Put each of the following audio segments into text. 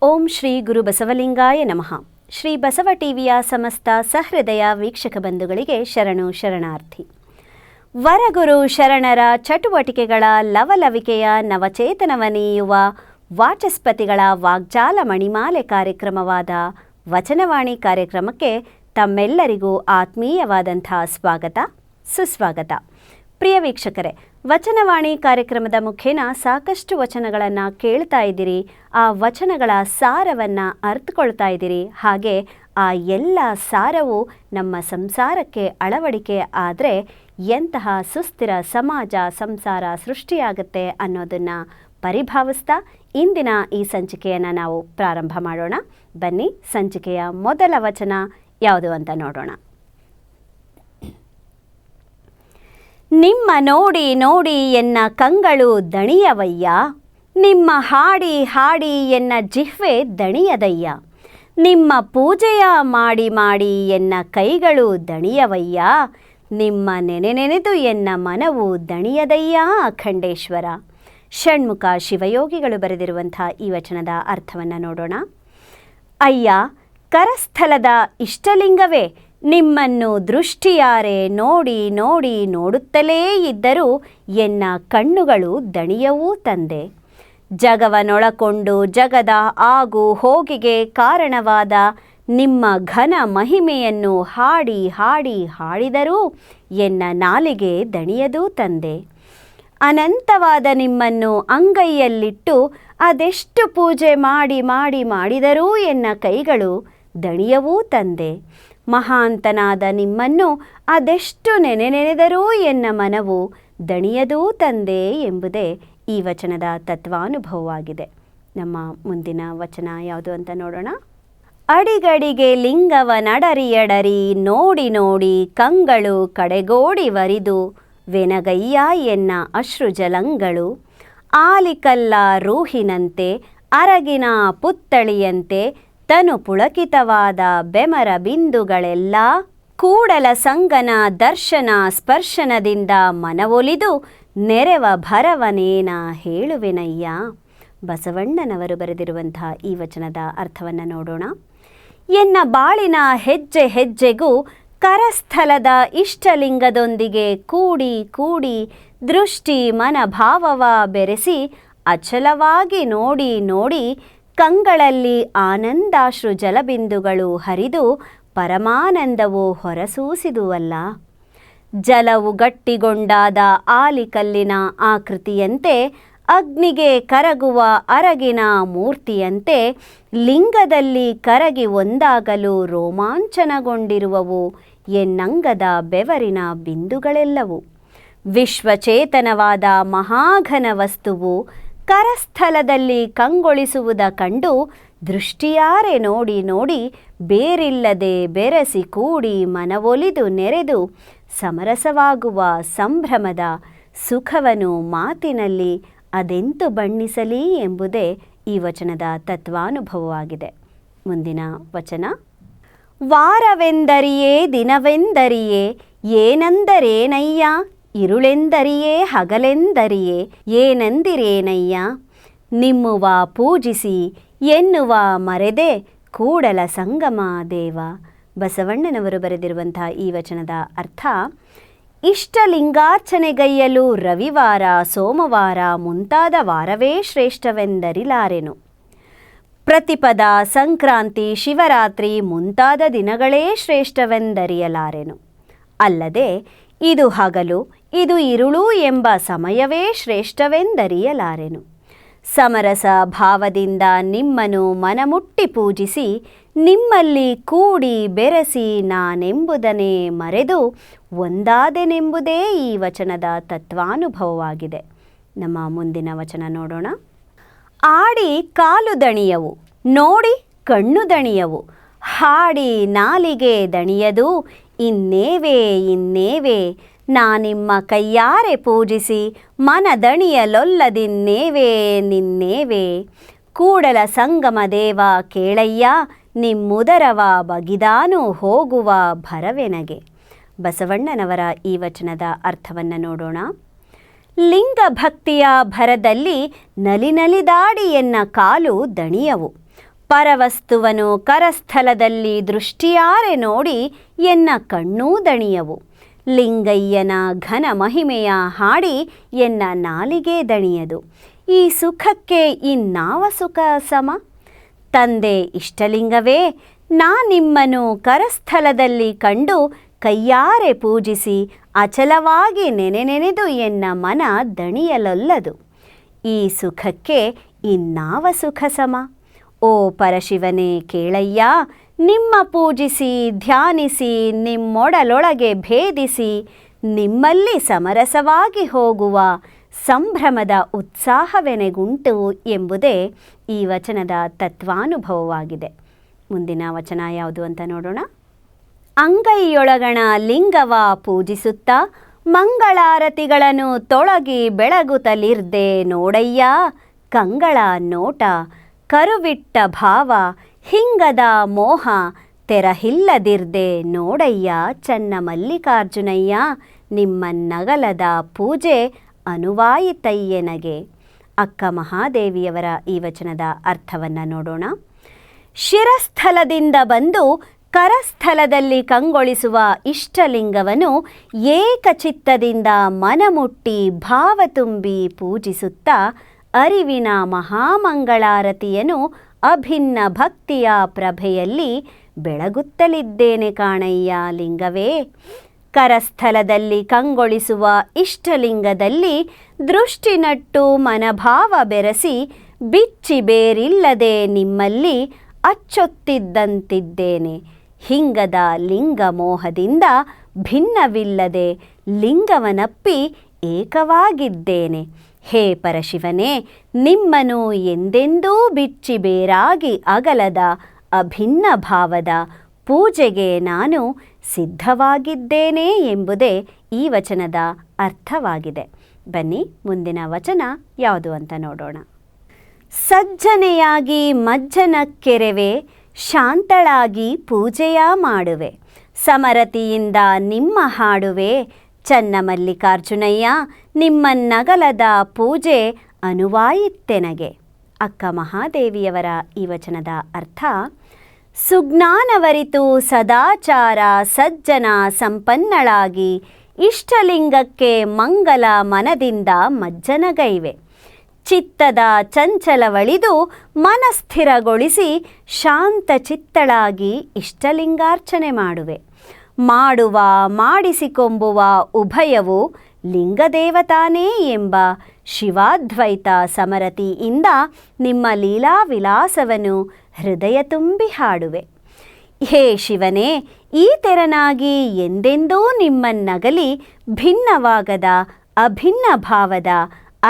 ಓಂ ಶ್ರೀ ಗುರು ಬಸವಲಿಂಗಾಯ ನಮಃ. ಶ್ರೀ ಬಸವ ಟಿವಿಯ ಸಮಸ್ತ ಸಹೃದಯ ವೀಕ್ಷಕ ಬಂಧುಗಳಿಗೆ ಶರಣು ಶರಣಾರ್ಥಿ. ವರಗುರು ಶರಣರ ಚಟುವಟಿಕೆಗಳ ಲವಲವಿಕೆಯ ನವಚೇತನವನೀಯುವ ವಾಚಸ್ಪತಿಗಳ ವಾಗ್ಜಾಲ ಮಣಿಮಾಲೆ ಕಾರ್ಯಕ್ರಮವಾದ ವಚನವಾಣಿ ಕಾರ್ಯಕ್ರಮಕ್ಕೆ ತಮ್ಮೆಲ್ಲರಿಗೂ ಆತ್ಮೀಯವಾದಂಥ ಸ್ವಾಗತ ಸುಸ್ವಾಗತ. ಪ್ರಿಯ ವೀಕ್ಷಕರೇ, ವಚನವಾಣಿ ಕಾರ್ಯಕ್ರಮದ ಮುಖೇನ ಸಾಕಷ್ಟು ವಚನಗಳನ್ನು ಕೇಳ್ತಾ ಇದ್ದೀರಿ, ಆ ವಚನಗಳ ಸಾರವನ್ನು ಅರ್ಥಕೊಳ್ತಾ ಇದ್ದೀರಿ. ಹಾಗೆ ಆ ಎಲ್ಲ ಸಾರವು ನಮ್ಮ ಸಂಸಾರಕ್ಕೆ ಅಳವಡಿಕೆ ಆದರೆ ಎಂತಹ ಸುಸ್ಥಿರ ಸಮಾಜ ಸಂಸಾರ ಸೃಷ್ಟಿಯಾಗುತ್ತೆ ಅನ್ನೋದನ್ನು ಪರಿಭಾವಿಸ್ತಾ ಇಂದಿನ ಈ ಸಂಚಿಕೆಯನ್ನು ನಾವು ಪ್ರಾರಂಭ ಮಾಡೋಣ. ಬನ್ನಿ, ಸಂಚಿಕೆಯ ಮೊದಲ ವಚನ ಯಾವುದು ಅಂತ ನೋಡೋಣ. ನಿಮ್ಮ ನೋಡಿ ನೋಡಿ ಎನ್ನ ಕಂಗಳು ದಣಿಯವಯ್ಯ, ನಿಮ್ಮ ಹಾಡಿ ಹಾಡಿ ಎನ್ನ ಜಿಹ್ವೆ ದಣಿಯದಯ್ಯ, ನಿಮ್ಮ ಪೂಜೆಯ ಮಾಡಿ ಮಾಡಿ ಎನ್ನ ಕೈಗಳು ದಣಿಯವಯ್ಯ, ನಿಮ್ಮ ನೆನೆನೆನೆದು ಎನ್ನ ಮನವು ದಣಿಯದಯ್ಯ ಅಖಂಡೇಶ್ವರ. ಷಣ್ಮುಖ ಶಿವಯೋಗಿಗಳು ಬರೆದಿರುವಂಥ ಈ ವಚನದ ಅರ್ಥವನ್ನು ನೋಡೋಣ. ಅಯ್ಯ, ಕರಸ್ಥಲದ ಇಷ್ಟಲಿಂಗವೇ, ನಿಮ್ಮನ್ನು ದೃಷ್ಟಿಯಾರೆ ನೋಡಿ ನೋಡಿ ನೋಡುತ್ತಲೇ ಇದ್ದರೂ ಎನ್ನ ಕಣ್ಣುಗಳು ದಣಿಯವೂ ತಂದೆ. ಜಗವನೊಳಕೊಂಡು ಜಗದ ಆಗು ಹೋಗಿಗೆ ಕಾರಣವಾದ ನಿಮ್ಮ ಘನ ಮಹಿಮೆಯನ್ನು ಹಾಡಿ ಹಾಡಿ ಹಾಡಿದರೂ ಎನ್ನ ನಾಲಿಗೆ ದಣಿಯದೂ ತಂದೆ. ಅನಂತವಾದ ನಿಮ್ಮನ್ನು ಅಂಗೈಯಲ್ಲಿಟ್ಟು ಅದೆಷ್ಟು ಪೂಜೆ ಮಾಡಿ ಮಾಡಿ ಮಾಡಿದರೂ ಎನ್ನ ಕೈಗಳು ದಣಿಯವೂ ತಂದೆ. ಮಹಾಂತನಾದ ನಿಮ್ಮನ್ನು ಅದೆಷ್ಟು ನೆನೆನೆನೆದರೂ ಎನ್ನ ಮನವು ದಣಿಯದೂ ತಂದೆ ಎಂಬುದೇ ಈ ವಚನದ ತತ್ವಾನುಭವವಾಗಿದೆ. ನಮ್ಮ ಮುಂದಿನ ವಚನ ಯಾವುದು ಅಂತ ನೋಡೋಣ. ಅಡಿಗಡಿಗೆ ಲಿಂಗವ ನಡರಿಯಡರಿ ನೋಡಿ ನೋಡಿ ಕಂಗಳು ಕಡೆಗೋಡಿ ವರಿದು ವೆನಗಯ್ಯ ಎನ್ನ ಅಶ್ರುಜಲಂಗಳು, ಆಲಿಕಲ್ಲ ರೂಹಿನಂತೆ ಅರಗಿನ ಪುತ್ತಳಿಯಂತೆ ತನು ಪುಳಕಿತವಾದ ಬೆಮರ ಬಿಂದುಗಳೆಲ್ಲ ಕೂಡಲ ಸಂಗನ ದರ್ಶನ ಸ್ಪರ್ಶನದಿಂದ ಮನವೊಲಿದು ನೆರೆವ ಭರವನೇನ ಹೇಳುವೆನಯ್ಯ. ಬಸವಣ್ಣನವರು ಬರೆದಿರುವಂಥ ಈ ವಚನದ ಅರ್ಥವನ್ನು ನೋಡೋಣ. ಎನ್ನ ಬಾಳಿನ ಹೆಜ್ಜೆ ಹೆಜ್ಜೆಗೂ ಕರಸ್ಥಲದ ಇಷ್ಟಲಿಂಗದೊಂದಿಗೆ ಕೂಡಿ ಕೂಡಿ ದೃಷ್ಟಿ ಮನಭಾವವ ಬೆರೆಸಿ ಅಚಲವಾಗಿ ನೋಡಿ ನೋಡಿ ಕಂಗಳಲ್ಲಿ ಆನಂದಾಶ್ರು ಜಲಬಿಂದುಗಳು ಹರಿದು ಪರಮಾನಂದವು ಹೊರಸೂಸಿದುವಲ್ಲ. ಜಲವು ಗಟ್ಟಿಗೊಂಡಾದ ಆಲಿಕಲ್ಲಿನ ಆಕೃತಿಯಂತೆ ಅಗ್ನಿಗೆ ಕರಗುವ ಅರಗಿನ ಮೂರ್ತಿಯಂತೆ ಲಿಂಗದಲ್ಲಿ ಕರಗಿ ಒಂದಾಗಲು ರೋಮಾಂಚನಗೊಂಡಿರುವವು ಎನ್ನಂಗದ ಬೆವರಿನ ಬಿಂದುಗಳೆಲ್ಲವು. ವಿಶ್ವಚೇತನವಾದ ಮಹಾಘನ ವಸ್ತುವು ಕರಸ್ಥಲದಲ್ಲಿ ಕಂಗೊಳಿಸುವುದ ಕಂಡು ದೃಷ್ಟಿಯಾರೆ ನೋಡಿ ನೋಡಿ ಬೇರಿಲ್ಲದೆ ಬೆರೆಸಿ ಕೂಡಿ ಮನವೊಲಿದು ನೆರೆದು ಸಮರಸವಾಗುವ ಸಂಭ್ರಮದ ಸುಖವನ್ನು ಮಾತಿನಲ್ಲಿ ಅದೆಂತು ಬಣ್ಣಿಸಲಿ ಎಂಬುದೇ ಈ ವಚನದ ತತ್ವಾನುಭವವಾಗಿದೆ. ಮುಂದಿನ ವಚನ. ವಾರವೆಂದರಿಯೇ ದಿನವೆಂದರಿಯೇ ಏನಂದರೇನಯ್ಯ, ಇರುಳೆಂದರಿಯೇ ಹಗಲೆಂದರಿಯೇ ಏನಂದಿರೇನಯ್ಯ, ನಿಮ್ಮುವ ಪೂಜಿಸಿ ಎನ್ನುವ ಮರೆದೆ ಕೂಡಲ ಸಂಗಮ ದೇವ. ಬಸವಣ್ಣನವರು ಬರೆದಿರುವಂಥ ಈ ವಚನದ ಅರ್ಥ: ಇಷ್ಟಲಿಂಗಾರ್ಚನೆಗೈಯಲು ರವಿವಾರ ಸೋಮವಾರ ಮುಂತಾದ ವಾರವೇ ಶ್ರೇಷ್ಠವೆಂದರಿಲಾರೆನು. ಪ್ರತಿಪದ ಸಂಕ್ರಾಂತಿ ಶಿವರಾತ್ರಿ ಮುಂತಾದ ದಿನಗಳೇ ಶ್ರೇಷ್ಠವೆಂದರಿಯಲಾರೆನು. ಅಲ್ಲದೆ ಇದು ಹಗಲು ಇದು ಇರುಳು ಎಂಬ ಸಮಯವೇ ಶ್ರೇಷ್ಠವೆಂದರಿಯಲಾರೆನು. ಸಮರಸ ಭಾವದಿಂದ ನಿಮ್ಮನ್ನು ಮನಮುಟ್ಟಿ ಪೂಜಿಸಿ ನಿಮ್ಮಲ್ಲಿ ಕೂಡಿ ಬೆರೆಸಿ ನಾನೆಂಬುದನ್ನೇ ಮರೆದು ಒಂದಾದೆನೆಂಬುದೇ ಈ ವಚನದ ತತ್ವಾನುಭವವಾಗಿದೆ. ನಮ್ಮ ಮುಂದಿನ ವಚನ ನೋಡೋಣ. ಆಡಿ ಕಾಲು ದಣಿಯವು, ನೋಡಿ ಕಣ್ಣು ದಣಿಯವು, ಹಾಡಿ ನಾಲಿಗೆ ದಣಿಯದು, ಇನ್ನೇವೇ ಇನ್ನೇವೇ ನಾನಿಮ್ಮ ಕೈಯಾರೆ ಪೂಜಿಸಿ ಮನ ದಣಿಯಲೊಲ್ಲದಿನ್ನೇವೇ ನಿನ್ನೇವೇ. ಕೂಡಲ ಸಂಗಮ ದೇವ ಕೇಳಯ್ಯ, ನಿಮ್ಮುದರವ ಬಗಿದಾನು ಹೋಗುವ ಭರವೆನಗೆ. ಬಸವಣ್ಣನವರ ಈ ವಚನದ ಅರ್ಥವನ್ನು ನೋಡೋಣ. ಲಿಂಗ ಭಕ್ತಿಯ ಭರದಲ್ಲಿ ನಲಿನಲಿದಾಡಿ ಎನ್ನ ಕಾಲು ದಣಿಯವು, ಪರವಸ್ತುವನು ಕರಸ್ಥಲದಲ್ಲಿ ದೃಷ್ಟಿಯಾರೆ ನೋಡಿ ಎನ್ನ ಕಣ್ಣೂ ದಣಿಯವು. ಲಿಂಗಯ್ಯನ ಘನ ಮಹಿಮೆಯ ಹಾಡಿ ಎನ್ನ ನಾಲಿಗೆ ದಣಿಯದು. ಈ ಸುಖಕ್ಕೆ ಇನ್ನಾವ ಸುಖ ಸಮ? ತಂದೆ ಇಷ್ಟಲಿಂಗವೇ, ನಾ ನಿಮ್ಮನ್ನು ಕರಸ್ಥಲದಲ್ಲಿ ಕಂಡು ಕೈಯಾರೆ ಪೂಜಿಸಿ ಅಚಲವಾಗಿ ನೆನೆದು ಎನ್ನ ಮನ ದಣಿಯಲೊಲ್ಲದು. ಈ ಸುಖಕ್ಕೆ ಇನ್ನಾವ ಸುಖ ಸಮ? ಓ ಪರಶಿವನೇ ಕೇಳಯ್ಯ, ನಿಮ್ಮ ಪೂಜಿಸಿ ಧ್ಯಾನಿಸಿ ನಿಮ್ಮೊಡಲೊಳಗೆ ಭೇದಿಸಿ ನಿಮ್ಮಲ್ಲಿ ಸಮರಸವಾಗಿ ಹೋಗುವ ಸಂಭ್ರಮದ ಉತ್ಸಾಹವೆನೆಗುಂಟು ಎಂಬುದೇ ಈ ವಚನದ ತತ್ವಾನುಭವವಾಗಿದೆ. ಮುಂದಿನ ವಚನ ಯಾವುದು ಅಂತ ನೋಡೋಣ. ಅಂಗೈಯೊಳಗಣ ಲಿಂಗವ ಪೂಜಿಸುತ್ತಾ ಮಂಗಳಾರತಿಗಳನ್ನು ತೊಳಗಿ ಬೆಳಗುತ್ತಲಿರ್ದೆ ನೋಡಯ್ಯ. ಕಂಗಳ ನೋಟ ಕರುವಿಟ್ಟ ಭಾವ ಹಿಂಗದ ಮೋಹ ತೆರಹಿಲ್ಲದಿರ್ದೆ ನೋಡಯ್ಯ ಚನ್ನ ಮಲ್ಲಿಕಾರ್ಜುನಯ್ಯ. ನಿಮ್ಮನ್ನಗಲದ ಪೂಜೆ ಅನುವಾಯಿತಯ್ಯನಗೆ. ಅಕ್ಕ ಮಹಾದೇವಿಯವರ ಈ ವಚನದ ಅರ್ಥವನ್ನು ನೋಡೋಣ. ಶಿರಸ್ಥಲದಿಂದ ಬಂದು ಕರಸ್ಥಲದಲ್ಲಿ ಕಂಗೊಳಿಸುವ ಇಷ್ಟಲಿಂಗವನ್ನು ಏಕಚಿತ್ತದಿಂದ ಮನಮುಟ್ಟಿ ಭಾವ ತುಂಬಿ ಪೂಜಿಸುತ್ತಾ ಅರಿವಿನ ಮಹಾಮಂಗಳಾರತಿಯನ್ನು ಅಭಿನ್ನ ಭಕ್ತಿಯ ಪ್ರಭೆಯಲ್ಲಿ ಬೆಳಗುತ್ತಲಿದ್ದೇನೆ ಕಾಣಯ್ಯ ಲಿಂಗವೇ. ಕರಸ್ಥಲದಲ್ಲಿ ಕಂಗೊಳಿಸುವ ಇಷ್ಟಲಿಂಗದಲ್ಲಿ ದೃಷ್ಟಿ ನಟ್ಟು ಮನಭಾವ ಬೆರೆಸಿ ಬಿಚ್ಚಿ ಬೇರಿಲ್ಲದೆ ನಿಮ್ಮಲ್ಲಿ ಅಚ್ಚೊತ್ತಿದ್ದಂತಿದ್ದೇನೆ. ಹಿಂಗದ ಲಿಂಗ ಮೋಹದಿಂದ ಭಿನ್ನವಿಲ್ಲದೆ ಲಿಂಗವನಪ್ಪಿ ಏಕವಾಗಿದ್ದೇನೆ. ಹೇ ಪರಶಿವನೇ, ನಿಮ್ಮನು ಎಂದೆಂದೂ ಬಿಚ್ಚಿ ಬೇರಾಗಿ ಅಗಲದ ಅಭಿನ್ನ ಭಾವದ ಪೂಜೆಗೆ ನಾನು ಸಿದ್ಧವಾಗಿದ್ದೇನೆ ಎಂಬುದೇ ಈ ವಚನದ ಅರ್ಥವಾಗಿದೆ. ಬನ್ನಿ ಮುಂದಿನ ವಚನ ಯಾವುದು ಅಂತ ನೋಡೋಣ. ಸಜ್ಜನೆಯಾಗಿ ಮಜ್ಜನ ಕೆರೆವೆ, ಶಾಂತಳಾಗಿ ಪೂಜೆಯ ಮಾಡುವೆ. ಸಮರತಿಯಿಂದ ನಿಮ್ಮ ಹಾಡುವೆ ಚನ್ನ ಮಲ್ಲಿಕಾರ್ಜುನಯ್ಯ. ನಿಮ್ಮನ್ನಗಲದ ಪೂಜೆ ಅನುವಾಯಿತ್ತೆನಗೆ. ಅಕ್ಕ ಮಹಾದೇವಿಯವರ ಈ ವಚನದ ಅರ್ಥ: ಸುಜ್ಞಾನವರಿತು ಸದಾಚಾರ ಸಜ್ಜನ ಸಂಪನ್ನಳಾಗಿ ಇಷ್ಟಲಿಂಗಕ್ಕೆ ಮಂಗಲ ಮನದಿಂದ ಮಜ್ಜನಗೈವೆ. ಚಿತ್ತದ ಚಂಚಲವಳಿದು ಮನಸ್ಥಿರಗೊಳಿಸಿ ಶಾಂತ ಚಿತ್ತಳಾಗಿ ಇಷ್ಟಲಿಂಗಾರ್ಚನೆ ಮಾಡುವೆ. ಮಾಡುವ ಮಾಡಿಸಿಕೊಂಬುವ ಉಭಯವು ಲಿಂಗದೇವತಾನೇ ಎಂಬ ಶಿವಾದ್ವೈತ ಸಮರತಿಯಿಂದ ನಿಮ್ಮ ಲೀಲಾ ವಿಲಾಸವನ್ನು ಹೃದಯ ತುಂಬಿ ಹಾಡುವೆ. ಹೇ ಶಿವನೇ, ಈ ತೆರನಾಗಿ ಎಂದೆಂದೂ ನಿಮ್ಮನ್ನಗಲಿ ಭಿನ್ನವಾಗದ ಅಭಿನ್ನ ಭಾವದ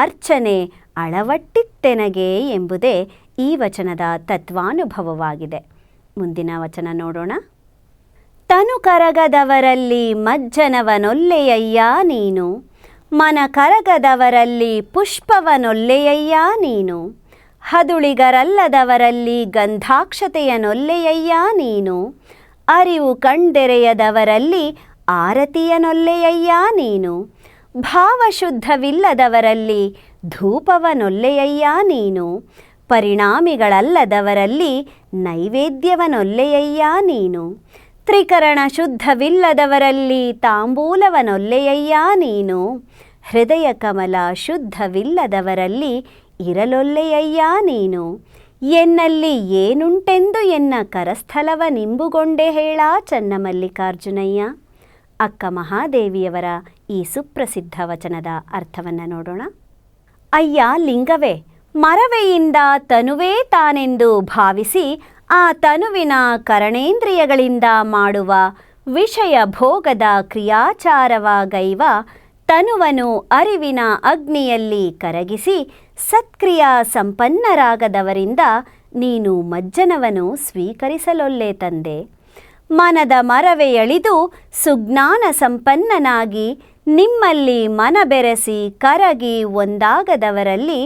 ಅರ್ಚನೆ ಅಳವಟ್ಟಿತ್ತೆನಗೆ ಎಂಬುದೇ ಈ ವಚನದ ತತ್ವಾನುಭವವಾಗಿದೆ. ಮುಂದಿನ ವಚನ ನೋಡೋಣ. ತನು ಕರಗದವರಲ್ಲಿ ಮಜ್ಜನವನೊಲ್ಲೆಯಯ್ಯ ನೀನು. ಮನ ಕರಗದವರಲ್ಲಿ ಪುಷ್ಪವನೊಲ್ಲೆಯಯ್ಯ ನೀನು. ಹದುಳಿಗರಲ್ಲದವರಲ್ಲಿ ಗಂಧಾಕ್ಷತೆಯನೊಲ್ಲೆಯಯ್ಯ ನೀನು. ಅರಿವು ಕಣ್ದೆರೆಯದವರಲ್ಲಿ ಆರತಿಯನೊಲ್ಲೆಯಯ್ಯ ನೀನು. ಭಾವಶುದ್ಧವಿಲ್ಲದವರಲ್ಲಿ ಧೂಪವನೊಲ್ಲೆಯಯ್ಯ ನೀನು. ಪರಿಣಾಮಿಗಳಲ್ಲದವರಲ್ಲಿ ನೈವೇದ್ಯವನೊಲ್ಲೆಯಯ್ಯ ನೀನು. ತ್ರಿಕರಣ ಶುದ್ಧವಿಲ್ಲದವರಲ್ಲಿ ತಾಂಬೂಲವನೊಲ್ಲೆಯಯ್ಯ ನೀನು. ಹೃದಯ ಕಮಲ ಶುದ್ಧವಿಲ್ಲದವರಲ್ಲಿ ಇರಲೊಲ್ಲೆಯಯ್ಯ ನೀನು. ಎನ್ನಲ್ಲಿ ಏನುಂಟೆಂದು ಎನ್ನ ಕರಸ್ಥಲವ ನಿಂಬುಗೊಂಡೆ ಹೇಳ ಚನ್ನಮಲ್ಲಿಕಾರ್ಜುನಯ್ಯ. ಅಕ್ಕ ಮಹಾದೇವಿಯವರ ಈ ಸುಪ್ರಸಿದ್ಧ ವಚನದ ಅರ್ಥವನ್ನು ನೋಡೋಣ. ಅಯ್ಯ ಲಿಂಗವೇ, ಮರವೆಯಿಂದ ತನುವೇ ತಾನೆಂದು ಭಾವಿಸಿ ಆ ತನುವಿನ ಕರಣೇಂದ್ರಿಯಗಳಿಂದ ಮಾಡುವ ವಿಷಯ ಭೋಗದ ಕ್ರಿಯಾಚಾರವಾಗೈವ ತನುವನು ಅರಿವಿನ ಅಗ್ನಿಯಲ್ಲಿ ಕರಗಿಸಿ ಸತ್ಕ್ರಿಯಾ ಸಂಪನ್ನರಾಗದವರಿಂದ ನೀನು ಮಜ್ಜನವನ್ನು ಸ್ವೀಕರಿಸಲೊಲ್ಲೆ ತಂದೆ. ಮನದ ಮರವೆಯಳಿದು ಸುಜ್ಞಾನ ಸಂಪನ್ನನಾಗಿ ನಿಮ್ಮಲ್ಲಿ ಮನ ಬೆರೆಸಿ ಕರಗಿ ಒಂದಾಗದವರಲ್ಲಿ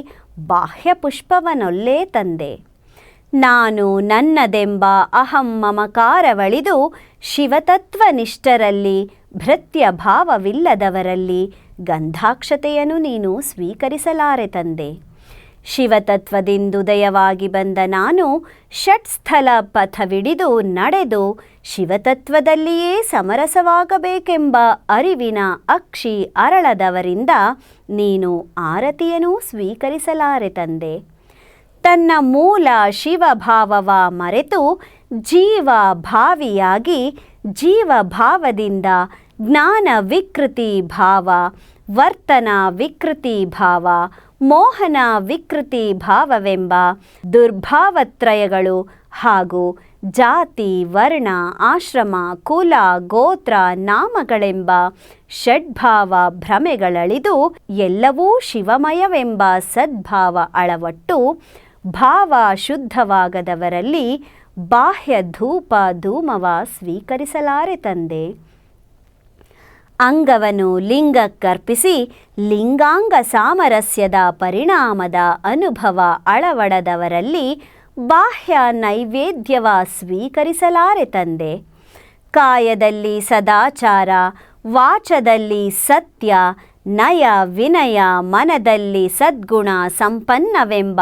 ಬಾಹ್ಯ ಪುಷ್ಪವನೊಲ್ಲೆ ತಂದೆ. ನಾನು ನನ್ನದೆಂಬ ಅಹಂ ಮಮಕಾರವಳಿದು ಶಿವತತ್ವನಿಷ್ಠರಲ್ಲಿ ಭೃತ್ಯ ಭಾವವಿಲ್ಲದವರಲ್ಲಿ ಗಂಧಾಕ್ಷತೆಯನ್ನು ನೀನು ಸ್ವೀಕರಿಸಲಾರೆ ತಂದೆ. ಶಿವತತ್ವದಿಂದುದಯವಾಗಿ ಬಂದ ನಾನು ಷಟ್ಸ್ಥಲ ಪಥವಿಡಿದು ನಡೆದು ಶಿವತತ್ವದಲ್ಲಿಯೇ ಸಮರಸವಾಗಬೇಕೆಂಬ ಅರಿವಿನ ಅಕ್ಷಿ ಅರಳದವರಿಂದ ನೀನು ಆರತಿಯನ್ನೂ ಸ್ವೀಕರಿಸಲಾರೆ ತಂದೆ. ತನ್ನ ಮೂಲ ಶಿವಭಾವವ ಮರೆತು ಜೀವ ಭಾವಿಯಾಗಿ ಜೀವಭಾವದಿಂದ ಜ್ಞಾನ ವಿಕೃತಿ ಭಾವ, ವರ್ತನ ವಿಕೃತಿ ಭಾವ, ಮೋಹನ ವಿಕೃತಿ ಭಾವವೆಂಬ ದುರ್ಭಾವತ್ರಯಗಳು ಹಾಗೂ ಜಾತಿ, ವರ್ಣ, ಆಶ್ರಮ, ಕುಲ, ಗೋತ್ರ, ನಾಮಗಳೆಂಬ ಷಡ್ಭಾವ ಭ್ರಮೆಗಳಳಿದು ಎಲ್ಲವೂ ಶಿವಮಯವೆಂಬ ಸದ್ಭಾವ ಅಳವಟ್ಟು ಭಾವ ಶುದ್ಧವಾಗದವರಲ್ಲಿ ಬಾಹ್ಯ ಧೂಪ ಧೂಮವ ಸ್ವೀಕರಿಸಲಾರೆ ತಂದೆ. ಅಂಗವನ್ನು ಲಿಂಗಕ್ಕರ್ಪಿಸಿ ಲಿಂಗಾಂಗ ಸಾಮರಸ್ಯದ ಪರಿಣಾಮದ ಅನುಭವ ಅಳವಡದವರಲ್ಲಿ ಬಾಹ್ಯ ನೈವೇದ್ಯವ ಸ್ವೀಕರಿಸಲಾರೆ ತಂದೆ. ಕಾಯದಲ್ಲಿ ಸದಾಚಾರ, ವಾಚದಲ್ಲಿ ಸತ್ಯ, ನಯ ವಿನಯ, ಮನದಲ್ಲಿ ಸದ್ಗುಣ ಸಂಪನ್ನವೆಂಬ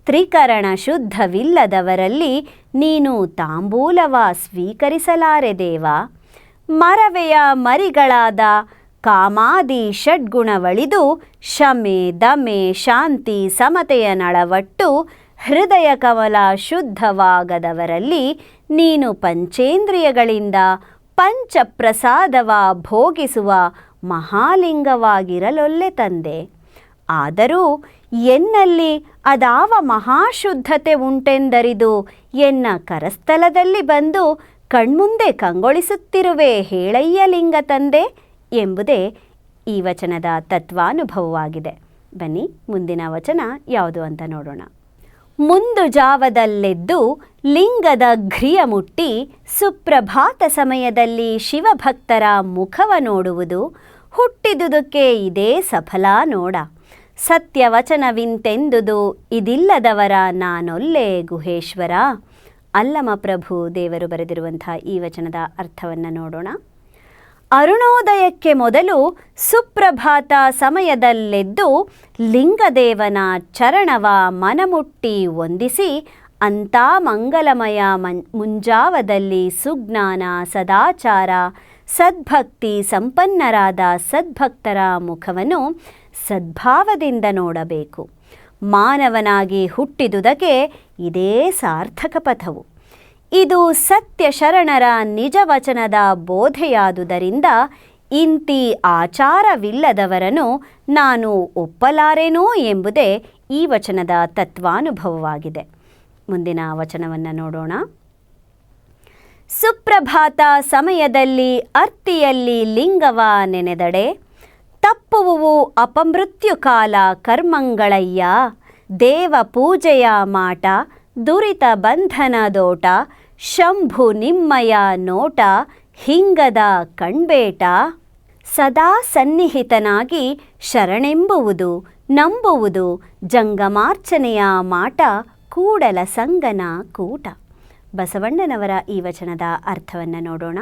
ತ್ರಿಕರಣ ಶುದ್ಧವಿಲ್ಲದವರಲ್ಲಿ ನೀನು ತಾಂಬೂಲವ ಸ್ವೀಕರಿಸಲಾರೆ ದೇವ. ಮರವೆಯ ಮರಿಗಳಾದ ಕಾಮಾದಿ ಷಡ್ಗುಣವಳಿದು ಶಮೆ, ದಮೆ, ಶಾಂತಿ, ಸಮತೆಯ ನಳವಟ್ಟು ಹೃದಯ ಕಮಲ ಶುದ್ಧವಾಗದವರಲ್ಲಿ ನೀನು ಪಂಚೇಂದ್ರಿಯಗಳಿಂದ ಪಂಚಪ್ರಸಾದವ ಭೋಗಿಸುವ ಮಹಾಲಿಂಗವಾಗಿರಲೊಲ್ಲೆ ತಂದೆ. ಆದರೂ ಎನ್ನಲ್ಲಿ ಅದಾವ ಮಹಾಶುದ್ಧತೆ ಉಂಟೆಂದರಿದು ಎನ್ನ ಕರಸ್ಥಲದಲ್ಲಿ ಬಂದು ಕಣ್ಮುಂದೆ ಕಂಗೊಳಿಸುತ್ತಿರುವೆ ಹೇಳಯ್ಯ ಲಿಂಗ ತಂದೆ ಎಂಬುದೇ ಈ ವಚನದ ತತ್ವಾನುಭವವಾಗಿದೆ. ಬನ್ನಿ ಮುಂದಿನ ವಚನ ಯಾವುದು ಅಂತ ನೋಡೋಣ. ಮುಂದು ಜಾವದಲ್ಲೆದ್ದು ಲಿಂಗದ ಘ್ರಿಯ ಮುಟ್ಟಿ ಸುಪ್ರಭಾತ ಸಮಯದಲ್ಲಿ ಶಿವಭಕ್ತರ ಮುಖವ ನೋಡುವುದು ಹುಟ್ಟಿದುದಕ್ಕೆ ಇದೇ ಸಫಲ ನೋಡ. ಸತ್ಯವಚನವಿಂತೆಂದುದು ಇದಿಲ್ಲದವರ ನಾನೊಲ್ಲೆ ಗುಹೇಶ್ವರ. ಅಲ್ಲಮ ಪ್ರಭು ದೇವರು ಬರೆದಿರುವಂಥ ಈ ವಚನದ ಅರ್ಥವನ್ನು ನೋಡೋಣ. ಅರುಣೋದಯಕ್ಕೆ ಮೊದಲು ಸುಪ್ರಭಾತ ಸಮಯದಲ್ಲೆದ್ದು ಲಿಂಗದೇವನ ಚರಣವ ಮನಮುಟ್ಟಿ ವಂದಿಸಿ ಅಂಥ ಮಂಗಲಮಯ ಮುಂಜಾವದಲ್ಲಿ ಸುಜ್ಞಾನ, ಸದಾಚಾರ, ಸದ್ಭಕ್ತಿ ಸಂಪನ್ನರಾದ ಸದ್ಭಕ್ತರ ಮುಖವನ್ನು ಸದ್ಭಾವದಿಂದ ನೋಡಬೇಕು. ಮಾನವನಾಗಿ ಹುಟ್ಟಿದುದಕ್ಕೆ ಇದೇ ಸಾರ್ಥಕ ಪಥವು. ಇದು ಸತ್ಯ ಶರಣರ ನಿಜ ವಚನದ ಬೋಧೆಯಾದುದರಿಂದ ಇಂತಿ ಆಚಾರವಿಲ್ಲದವರನ್ನು ನಾನು ಒಪ್ಪಲಾರೆನೋ ಎಂಬುದೇ ಈ ವಚನದ ತತ್ವಾನುಭವವಾಗಿದೆ. ಮುಂದಿನ ವಚನವನ್ನು ನೋಡೋಣ. ಸುಪ್ರಭಾತ ಸಮಯದಲ್ಲಿ ಅರ್ತಿಯಲ್ಲಿ ಲಿಂಗವ ನೆನೆದಡೆ ತಪ್ಪುವು ಅಪಮೃತ್ಯು ಕಾಲ ಕರ್ಮಂಗಳಯ್ಯ. ದೇವ ಪೂಜೆಯ ಮಾಟ ದುರಿತ ಬಂಧನದೋಟ ಶಂಭು ನಿಮ್ಮಯ ನೋಟ ಹಿಂಗದ ಕಣ್ಬೇಟ. ಸದಾ ಸನ್ನಿಹಿತನಾಗಿ ಶರಣೆಂಬುವುದು ನಂಬುವುದು ಜಂಗಮಾರ್ಚನೆಯ ಮಾಟ ಕೂಡಲ ಸಂಗನ ಕೂಟ. ಬಸವಣ್ಣನವರ ಈ ವಚನದ ಅರ್ಥವನ್ನು ನೋಡೋಣ.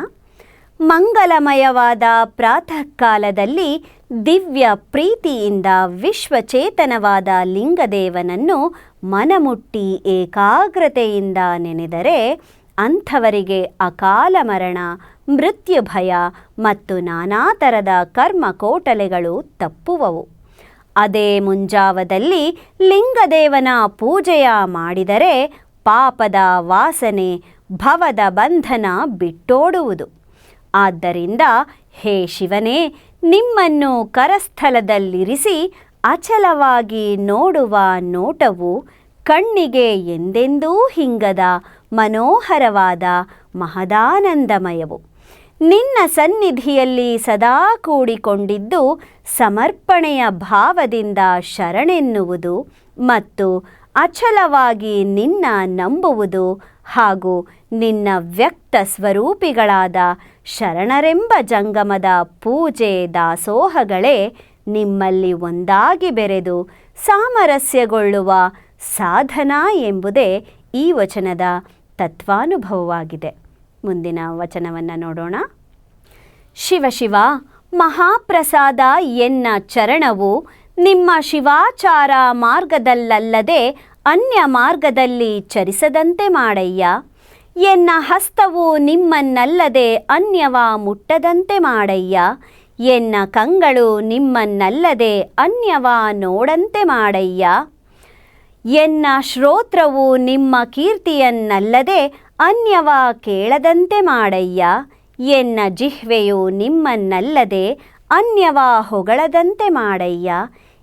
ಮಂಗಲಮಯವಾದ ಪ್ರಾತಃ ಕಾಲದಲ್ಲಿ ದಿವ್ಯ ಪ್ರೀತಿಯಿಂದ ವಿಶ್ವಚೇತನವಾದ ಲಿಂಗದೇವನನ್ನು ಮನಮುಟ್ಟಿ ಏಕಾಗ್ರತೆಯಿಂದ ನೆನೆದರೆ ಅಂಥವರಿಗೆ ಅಕಾಲ ಮರಣ, ಮೃತ್ಯು ಭಯ ಮತ್ತು ನಾನಾ ಥರದ ಕರ್ಮ ಕೋಟಲೆಗಳು ತಪ್ಪುವವು. ಅದೇ ಮುಂಜಾವದಲ್ಲಿ ಲಿಂಗದೇವನ ಪೂಜೆಯ ಮಾಡಿದರೆ ಪಾಪದ ವಾಸನೆ, ಭವದ ಬಂಧನ ಬಿಟ್ಟೋಡುವುದು. ಆದ್ದರಿಂದ ಹೇ ಶಿವನೇ, ನಿಮ್ಮನ್ನು ಕರಸ್ಥಲದಲ್ಲಿರಿಸಿ ಅಚಲವಾಗಿ ನೋಡುವ ನೋಟವು ಕಣ್ಣಿಗೆ ಎಂದೆಂದೂ ಹಿಂಗದ ಮನೋಹರವಾದ ಮಹದಾನಂದಮಯವು. ನಿನ್ನ ಸನ್ನಿಧಿಯಲ್ಲಿ ಸದಾ ಕೂಡಿಕೊಂಡಿದ್ದು ಸಮರ್ಪಣೆಯ ಭಾವದಿಂದ ಶರಣೆನ್ನುವುದು ಮತ್ತು ಅಚಲವಾಗಿ ನಿನ್ನ ನಂಬುವುದು ಹಾಗೂ ನಿನ್ನ ವ್ಯಕ್ತ ಸ್ವರೂಪಿಗಳಾದ ಶರಣರೆಂಬ ಜಂಗಮದ ಪೂಜೆ ದಾಸೋಹಗಳೇ ನಿಮ್ಮಲ್ಲಿ ಒಂದಾಗಿ ಬೆರೆದು ಸಾಮರಸ್ಯಗೊಳ್ಳುವ ಸಾಧನ ಎಂಬುದೇ ಈ ವಚನದ ತತ್ವಾನುಭವವಾಗಿದೆ. ಮುಂದಿನ ವಚನವನ್ನು ನೋಡೋಣ. ಶಿವ ಶಿವ ಮಹಾಪ್ರಸಾದ ಎನ್ನ ಚರಣವು ನಿಮ್ಮ ಶಿವಾಚಾರ ಮಾರ್ಗದಲ್ಲಲ್ಲದೆ ಅನ್ಯ ಮಾರ್ಗದಲ್ಲಿ ಚರಿಸದಂತೆ ಮಾಡಯ್ಯ. ಎನ್ನ ಹಸ್ತವು ನಿಮ್ಮನ್ನಲ್ಲದೆ ಅನ್ಯವ ಮುಟ್ಟದಂತೆ ಮಾಡಯ್ಯ. ಎನ್ನ ಕಂಗಳು ನಿಮ್ಮನ್ನಲ್ಲದೆ ಅನ್ಯವ ನೋಡಂತೆ ಮಾಡಯ್ಯ. ಎನ್ನ ಶ್ರೋತ್ರವು ನಿಮ್ಮ ಕೀರ್ತಿಯನ್ನಲ್ಲದೆ ಅನ್ಯವ ಕೇಳದಂತೆ ಮಾಡಯ್ಯ. ಎನ್ನ ಜಿಹ್ವೆಯು ನಿಮ್ಮನ್ನಲ್ಲದೆ ಅನ್ಯವ ಹೊಗಳದಂತೆ ಮಾಡಯ್ಯ.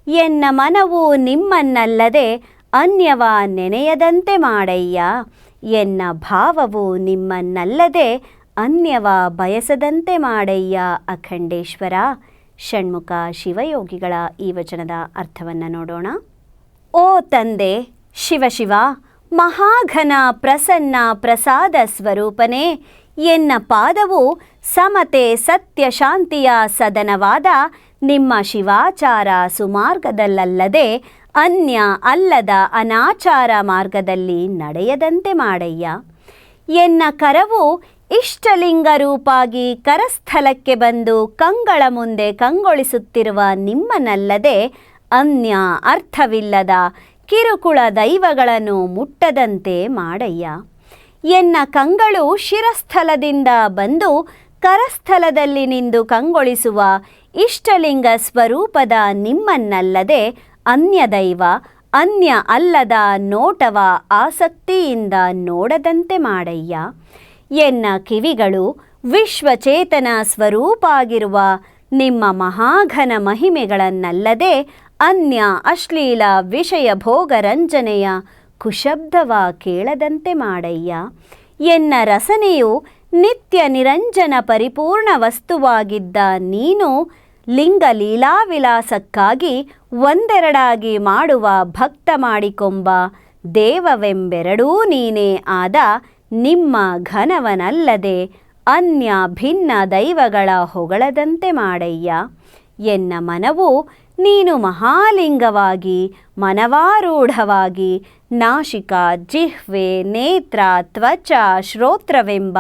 ಎನ್ನ ಮನವು ನಿಮ್ಮನ್ನಲ್ಲದೆ ಅನ್ಯವ ನೆನೆಯದಂತೆ ಮಾಡಯ್ಯ. ಎನ್ನ ಭಾವವು ನಿಮ್ಮನ್ನಲ್ಲದೆ ಅನ್ಯವ ಬಯಸದಂತೆ ಮಾಡಯ್ಯ ಅಖಂಡೇಶ್ವರ. ಷಣ್ಮುಖ ಶಿವಯೋಗಿಗಳ ಈ ವಚನದ ಅರ್ಥವನ್ನು ನೋಡೋಣ. ಓ ತಂದೆ ಶಿವಶಿವ, ಮಹಾಘನ ಪ್ರಸನ್ನ ಪ್ರಸಾದ ಸ್ವರೂಪನೇ, ಎನ್ನ ಪಾದವು ಸಮತೆ ಸತ್ಯ ಶಾಂತಿಯ ಸದನವಾದ ನಿಮ್ಮ ಶಿವಾಚಾರ ಸುಮಾರ್ಗದಲ್ಲಲ್ಲದೆ ಅನ್ಯ ಅಲ್ಲದ ಅನಾಚಾರ ಮಾರ್ಗದಲ್ಲಿ ನಡೆಯದಂತೆ ಮಾಡಯ್ಯ. ಎನ್ನ ಕರವು ಇಷ್ಟಲಿಂಗ ರೂಪಾಗಿ ಕರಸ್ಥಲಕ್ಕೆ ಬಂದು ಕಂಗಳ ಮುಂದೆ ಕಂಗೊಳಿಸುತ್ತಿರುವ ನಿಮ್ಮನಲ್ಲದೆ ಅನ್ಯ ಅರ್ಥವಿಲ್ಲದ ಕಿರುಕುಳ ದೈವಗಳನ್ನು ಮುಟ್ಟದಂತೆ ಮಾಡಯ್ಯ. ಎನ್ನ ಕಂಗಳು ಶಿರಸ್ಥಲದಿಂದ ಬಂದು ಕರಸ್ಥಲದಲ್ಲಿ ನಿಂದು ಕಂಗೊಳಿಸುವ ಇಷ್ಟಲಿಂಗ ಸ್ವರೂಪದ ನಿಮ್ಮನ್ನಲ್ಲದೆ ಅನ್ಯ ದೈವ ಅನ್ಯ ಅಲ್ಲದ ನೋಟವ ಆಸಕ್ತಿಯಿಂದ ನೋಡದಂತೆ ಮಾಡಯ್ಯ. ಎನ್ನ ಕಿವಿಗಳು ವಿಶ್ವಚೇತನ ಸ್ವರೂಪಾಗಿರುವ ನಿಮ್ಮ ಮಹಾಘನ ಮಹಿಮೆಗಳನ್ನಲ್ಲದೆ ಅನ್ಯ ಅಶ್ಲೀಲ ವಿಷಯ ಭೋಗರಂಜನೆಯ ಕುಶಬ್ದವ ಕೇಳದಂತೆ ಮಾಡಯ್ಯ. ಎನ್ನ ರಸನೆಯು ನಿತ್ಯ ನಿರಂಜನ ಪರಿಪೂರ್ಣ ವಸ್ತುವಾಗಿದ್ದ ನೀನು ಲಿಂಗ ಲೀಲಾವಿಲಾಸಕ್ಕಾಗಿ ಒಂದೆರಡಾಗಿ ಮಾಡುವ ಭಕ್ತ ಮಾಡಿಕೊಂಬ ದೇವವೆಂಬೆರಡೂ ನೀನೇ ಆದ ನಿಮ್ಮ ಘನವನಲ್ಲದೆ ಅನ್ಯ ಭಿನ್ನ ದೈವಗಳ ಹೊಗಳದಂತೆ ಮಾಡಯ್ಯ. ಎನ್ನ ಮನವು ನೀನು ಮಹಾಲಿಂಗವಾಗಿ ಮನವಾರೂಢವಾಗಿ ನಾಶಿಕ ಜಿಹ್ವೆ ನೇತ್ರ ತ್ವಚ ಶ್ರೋತ್ರವೆಂಬ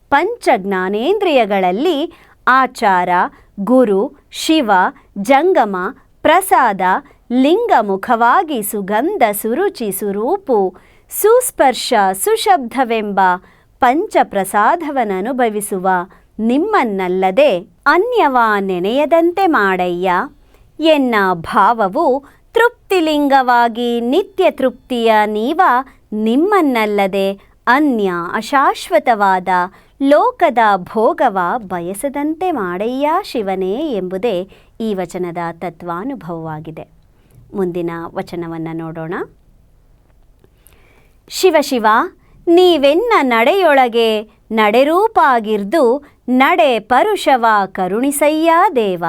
ಪಂಚಜ್ಞಾನೇಂದ್ರಿಯಗಳಲ್ಲಿ ಆಚಾರ ಗುರು ಶಿವ ಜಂಗಮ ಪ್ರಸಾದ ಲಿಂಗಮುಖವಾಗಿ ಸುಗಂಧ ಸುರುಚಿ ಸುರೂಪು ಸುಸ್ಪರ್ಶ ಸುಶಬ್ದವೆಂಬ ಪಂಚಪ್ರಸಾದವನ್ನನುಭವಿಸುವ ನಿಮ್ಮನ್ನಲ್ಲದೆ ಅನ್ಯವ ನೆನೆಯದಂತೆ ಮಾಡಯ್ಯ. ಎನ್ನ ಭಾವವು ತೃಪ್ತಿಲಿಂಗವಾಗಿ ನಿತ್ಯ ತೃಪ್ತಿಯ ನೀವ ನಿಮ್ಮನ್ನಲ್ಲದೆ ಅನ್ಯ ಅಶಾಶ್ವತವಾದ ಲೋಕದ ಭೋಗವ ಬಯಸದಂತೆ ಮಾಡಯ್ಯ ಶಿವನೇ ಎಂಬುದೇ ಈ ವಚನದ ತತ್ವಾನುಭವವಾಗಿದೆ. ಮುಂದಿನ ವಚನವನ್ನು ನೋಡೋಣ. ಶಿವಶಿವ, ನೀವೆನ್ನ ನಡೆಯೊಳಗೆ ನಡೆರೂಪಾಗಿರ್ದು ನಡೆ ಪರುಷವ ಕರುಣಿಸಯ್ಯ ದೇವ.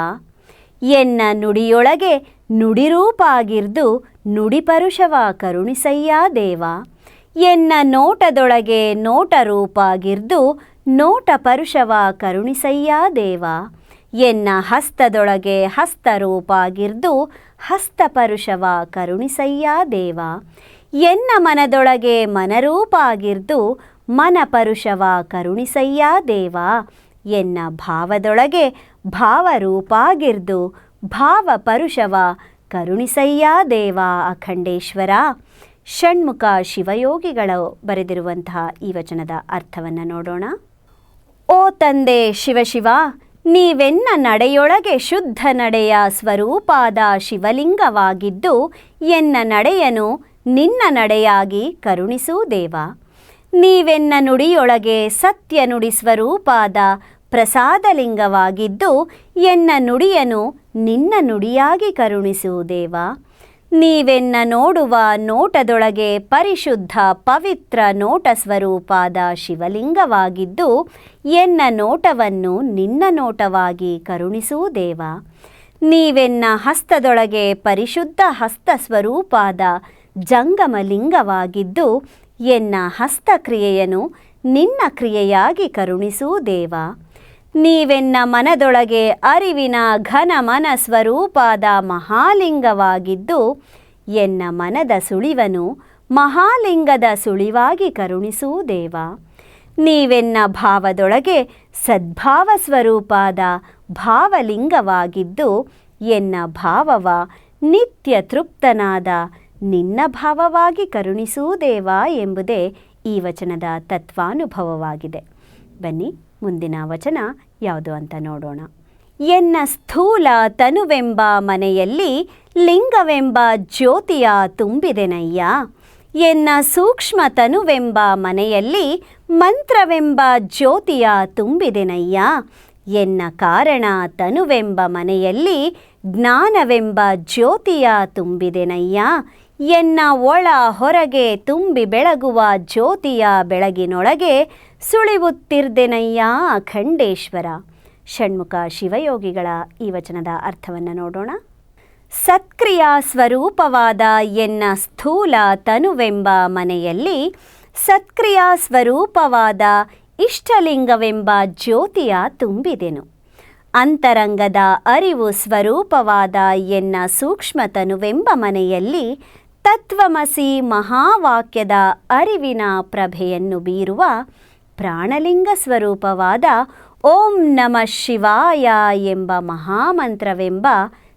ಎನ್ನ ನುಡಿಯೊಳಗೆ ನುಡಿರೂಪಾಗಿರ್ದು ನುಡಿಪರುಷವ ಕರುಣಿಸಯ್ಯ ದೇವ. ಎನ್ನ ನೋಟದೊಳಗೆ ನೋಟರೂಪಾಗಿರ್ದು ನೋಟ ಪರುಷವ ಕರುಣಿಸಯ್ಯ ದೇವ. ಎನ್ನ ಹಸ್ತದೊಳಗೆ ಹಸ್ತರೂಪಾಗಿರ್ದು ಹಸ್ತಪರುಷವ ಕರುಣಿಸಯ್ಯ ದೇವ. ಎನ್ನ ಮನದೊಳಗೆ ಮನರೂಪಾಗಿರ್ದು ಮನಪರುಷವ ಕರುಣಿಸಯ್ಯ ದೇವ. ಎನ್ನ ಭಾವದೊಳಗೆ ಭಾವರೂಪಾಗಿರ್ದು ಭಾವಪರುಷವ ಕರುಣಿಸಯ್ಯ ದೇವ ಅಖಂಡೇಶ್ವರ. ಷಣ್ಮುಖ ಶಿವಯೋಗಿಗಳು ಬರೆದಿರುವಂತಹ ಈ ವಚನದ ಅರ್ಥವನ್ನು ನೋಡೋಣ. ಓ ತಂದೆ ಶಿವಶಿವ, ನೀವೆನ್ನ ನಡೆಯೊಳಗೆ ಶುದ್ಧ ನಡೆಯ ಸ್ವರೂಪಾದ ಶಿವಲಿಂಗವಾಗಿದ್ದು ಎನ್ನ ನಡೆಯನು ನಿನ್ನ ನಡೆಯಾಗಿ ಕರುಣಿಸು ದೇವ. ನೀವೆನ್ನ ನುಡಿಯೊಳಗೆ ಸತ್ಯ ನುಡಿ ಸ್ವರೂಪಾದ ಪ್ರಸಾದಲಿಂಗವಾಗಿದ್ದು ಎನ್ನ ನುಡಿಯನು ನಿನ್ನ ನುಡಿಯಾಗಿ ಕರುಣಿಸು ದೇವ. ನೀವೆನ್ನ ನೋಡುವ ನೋಟದೊಳಗೆ ಪರಿಶುದ್ಧ ಪವಿತ್ರ ನೋಟ ಸ್ವರೂಪಾದ ಶಿವಲಿಂಗವಾಗಿದ್ದು ಎನ್ನ ನೋಟವನ್ನು ನಿನ್ನ ನೋಟವಾಗಿ ಕರುಣಿಸು ದೇವ. ನೀವೆನ್ನ ಹಸ್ತದೊಳಗೆ ಪರಿಶುದ್ಧ ಹಸ್ತ ಸ್ವರೂಪಾದ ಜಂಗಮಲಿಂಗವಾಗಿದ್ದು ಎನ್ನ ಹಸ್ತಕ್ರಿಯೆಯನ್ನು ನಿನ್ನ ಕ್ರಿಯೆಯಾಗಿ ಕರುಣಿಸು ದೇವ. ನೀವೆನ್ನ ಮನದೊಳಗೆ ಅರಿವಿನ ಘನ ಮನ ಸ್ವರೂಪಾದ ಮಹಾಲಿಂಗವಾಗಿದ್ದು ಎನ್ನ ಮನದ ಸುಳಿವನು ಮಹಾಲಿಂಗದ ಸುಳಿವಾಗಿ ಕರುಣಿಸು ದೇವ. ನೀವೆನ್ನ ಭಾವದೊಳಗೆ ಸದ್ಭಾವ ಸ್ವರೂಪಾದ ಭಾವಲಿಂಗವಾಗಿದ್ದು ಎನ್ನ ಭಾವವ ನಿತ್ಯ ತೃಪ್ತನಾದ ನಿನ್ನ ಭಾವವಾಗಿ ಕರುಣಿಸೂ ದೇವ ಎಂಬುದೇ ಈ ವಚನದ ತತ್ವಾನುಭವವಾಗಿದೆ. ಬನ್ನಿ ಮುಂದಿನ ವಚನ ಯಾವುದು ಅಂತ ನೋಡೋಣ. ಎನ್ನ ಸ್ಥೂಲ ತನುವೆಂಬ ಮನೆಯಲ್ಲಿ ಲಿಂಗವೆಂಬ ಜ್ಯೋತಿಯ ತುಂಬಿದೆನಯ್ಯ. ಎನ್ನ ಸೂಕ್ಷ್ಮ ತನುವೆಂಬ ಮನೆಯಲ್ಲಿ ಮಂತ್ರವೆಂಬ ಜ್ಯೋತಿಯ ತುಂಬಿದೆನಯ್ಯ. ಎನ್ನ ಕಾರಣ ತನುವೆಂಬ ಮನೆಯಲ್ಲಿ ಜ್ಞಾನವೆಂಬ ಜ್ಯೋತಿಯ ತುಂಬಿದೆನಯ್ಯ. ಎನ್ನ ಒಳ ಹೊರಗೆ ತುಂಬಿ ಬೆಳಗುವ ಜ್ಯೋತಿಯ ಬೆಳಗಿನೊಳಗೆ ಸುಳಿವುತ್ತಿರ್ದೆನಯ್ಯ ಅಖಂಡೇಶ್ವರ. ಷಣ್ಮುಖ ಶಿವಯೋಗಿಗಳ ಈ ವಚನದ ಅರ್ಥವನ್ನು ನೋಡೋಣ. ಸತ್ಕ್ರಿಯಾ ಸ್ವರೂಪವಾದ ಎನ್ನ ಸ್ಥೂಲ ತನುವೆಂಬ ಮನೆಯಲ್ಲಿ ಸತ್ಕ್ರಿಯಾ ಸ್ವರೂಪವಾದ ಇಷ್ಟಲಿಂಗವೆಂಬ ಜ್ಯೋತಿಯ ತುಂಬಿದೆನು. ಅಂತರಂಗದ ಅರಿವು ಸ್ವರೂಪವಾದ ಎನ್ನ ಸೂಕ್ಷ್ಮತನುವೆಂಬ ಮನೆಯಲ್ಲಿ ತತ್ವಮಸಿ ಮಹಾವಾಕ್ಯದ ಅರಿವಿನ ಪ್ರಭೆಯನ್ನು ಬೀರುವ ಪ್ರಾಣಲಿಂಗ ಸ್ವರೂಪವಾದ ಓಂ ನಮಃ ಶಿವಾಯ ಎಂಬ ಮಹಾಮಂತ್ರವೆಂಬ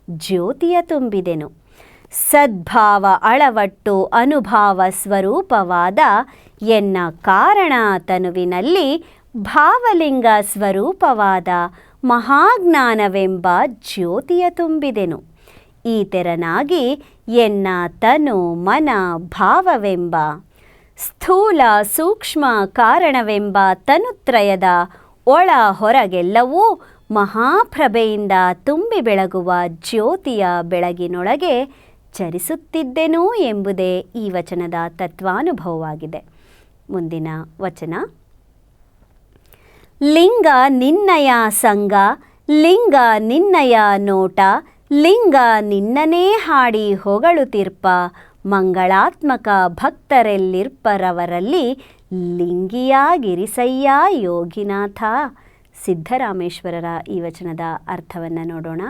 ಜ್ಯೋತಿಯ ತುಂಬಿದೆನು. ಸದ್ಭಾವ ಅಳವಟ್ಟು ಅನುಭಾವ ಸ್ವರೂಪವಾದ ಎನ್ನ ಕಾರಣ ತನುವಿನಲ್ಲಿ ಭಾವಲಿಂಗ ಸ್ವರೂಪವಾದ ಮಹಾಜ್ಞಾನವೆಂಬ ಜ್ಯೋತಿಯ ತುಂಬಿದೆನು. ಈ ತೆರನಾಗಿ ಎನ್ನ ತನು ಮನ ಭಾವವೆಂಬ ಸ್ಥೂಲ ಸೂಕ್ಷ್ಮ ಕಾರಣವೆಂಬ ತನುತ್ರಯದ ಒಳ ಹೊರಗೆಲ್ಲವೂ ಮಹಾಪ್ರಭೆಯಿಂದ ತುಂಬಿ ಬೆಳಗುವ ಜ್ಯೋತಿಯ ಬೆಳಗಿನೊಳಗೆ ಚರಿಸುತ್ತಿದ್ದೆನು ಎಂಬುದೇ ಈ ವಚನದ ತತ್ವಾನುಭವವಾಗಿದೆ. ಮುಂದಿನ ವಚನ. ಲಿಂಗ ನಿನ್ನಯ ಸಂಗ, ಲಿಂಗ ನಿನ್ನಯ ನೋಟ, ಲಿಂಗ ನಿನ್ನನೇ ಹಾಡಿ ಹೊಗಳುತಿರ್ಪ, ಮಂಗಳಾತ್ಮಕ ಭಕ್ತರೆಲ್ಲಿರ್ಪರವರಲ್ಲಿ ಲಿಂಗಿಯಾಗಿರಿಸಯ್ಯ ಯೋಗಿನಾಥ. ಸಿದ್ಧರಾಮೇಶ್ವರರ ಈ ವಚನದ ಅರ್ಥವನ್ನು ನೋಡೋಣ.